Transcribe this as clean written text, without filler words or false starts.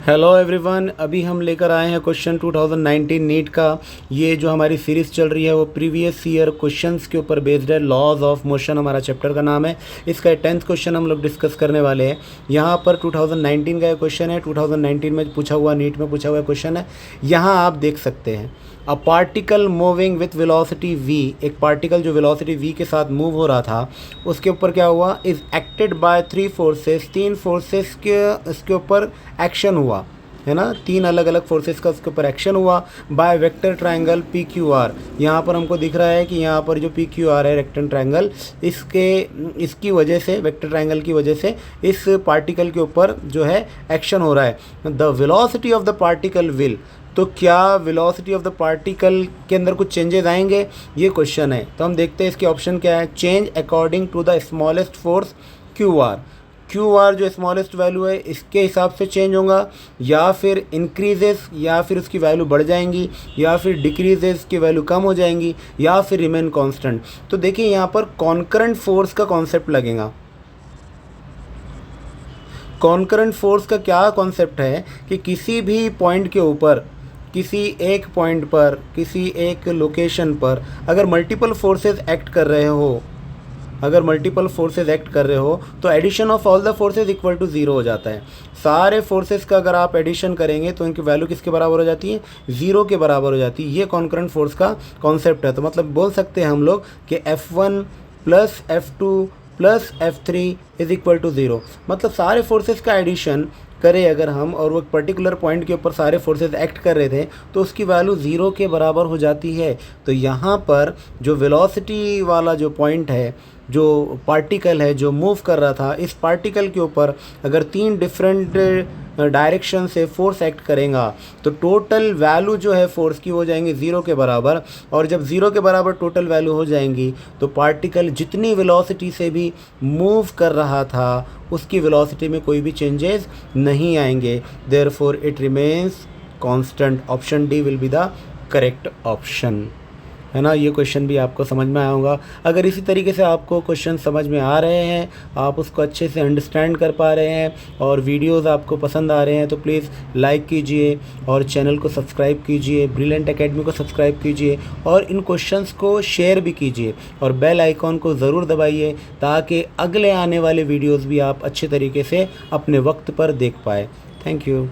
Hello everyone, अभी हम लेकर आए हैं क्वेश्चन 2019 नीट का। ये जो हमारी सीरीज़ चल रही है वो प्रीवियस ईयर क्वेश्चंस के ऊपर बेस्ड है। लॉज ऑफ मोशन हमारा चैप्टर का नाम है। इसका 10th क्वेश्चन हम लोग डिस्कस करने वाले हैं। यहाँ पर 2019 का क्वेश्चन है, 2019 में पूछा हुआ, नीट में पूछा हुआ क्वेश्चन है। यहाँ आप देख सकते हैं a particle moving with velocity v, एक पार्टिकल जो वेलोसिटी v के साथ मूव हो रहा था, उसके ऊपर क्या हुआ, is acted by 3 forces, 3 forces के इसके ऊपर एक्शन हुआ है ना। 3 अलग अलग फोर्सेस का उसके ऊपर एक्शन हुआ by vector triangle P Q R. यहाँ पर हमको दिख रहा है कि यहाँ पर जो पी क्यू आर है रेक्टेंगल ट्रायंगल, इसकी वजह से, वेक्टर ट्रायंगल की वजह से इस पार्टिकल के ऊपर जो है एक्शन हो रहा है। The velocity of the particle will, तो क्या वेलोसिटी ऑफ द पार्टिकल के अंदर कुछ चेंजेस आएंगे, ये क्वेश्चन है। तो हम देखते हैं इसके ऑप्शन क्या है। Change according to the smallest force Q R, Q R जो स्मॉलेस्ट वैल्यू है इसके हिसाब से चेंज होगा, या फिर इंक्रीजेस, या फिर उसकी वैल्यू बढ़ जाएंगी, या फिर डिक्रीजेस की वैल्यू कम हो जाएंगी, या फिर रिमेन कांस्टेंट। तो देखिए यहाँ पर कॉन्करेंट फोर्स का कॉन्सेप्ट लगेगा। कॉन्करेंट फोर्स का क्या कॉन्सेप्ट है कि किसी भी पॉइंट के ऊपर, किसी एक पॉइंट पर, किसी एक लोकेशन पर अगर मल्टीपल फोर्सेस एक्ट कर रहे हो, तो addition of all the forces equal to 0 हो जाता है। सारे फोर्सेस का अगर आप एडिशन करेंगे तो इनकी वैल्यू किसके बराबर हो जाती है, 0 के बराबर हो जाती है। ये कॉन्करेंट फोर्स का कॉन्सेप्ट है। तो मतलब बोल सकते हैं हम लोग कि F1 plus F2 plus F3 is equal to 0। मतलब सारे फोर्सेस का एडिशन करें अगर हम, और वो पर्टिकुलर पॉइंट के ऊपर सारे फोर्सेस एक्ट कर रहे थे, तो उसकी वैल्यू 0 के बराबर हो जाती है। तो यहाँ पर जो वेलोसिटी वाला जो पॉइंट है, जो पार्टिकल है जो मूव कर रहा था, इस पार्टिकल के ऊपर अगर 3 डिफरेंट डायरेक्शन से फोर्स एक्ट करेगा तो टोटल वैल्यू जो है फोर्स की हो जाएंगी 0 के बराबर। और जब 0 के बराबर टोटल वैल्यू हो जाएंगी तो पार्टिकल जितनी वेलोसिटी से भी मूव कर रहा था उसकी वेलोसिटी में कोई भी चेंजेस नहीं आएंगे। Therefore it remains constant. Option D will be the correct option, है ना। ये क्वेश्चन भी आपको समझ में आया होगा। अगर इसी तरीके से आपको क्वेश्चन समझ में आ रहे हैं, आप उसको अच्छे से अंडरस्टैंड कर पा रहे हैं और वीडियोस आपको पसंद आ रहे हैं, तो प्लीज़ लाइक कीजिए और चैनल को सब्सक्राइब कीजिए, ब्रिलियंट एकेडमी को सब्सक्राइब कीजिए और इन क्वेश्चंस को शेयर भी कीजिए और बेल आइकॉन को ज़रूर दबाइए ताकि अगले आने वाले वीडियोज़ भी आप अच्छे तरीके से अपने वक्त पर देख पाए। Thank you.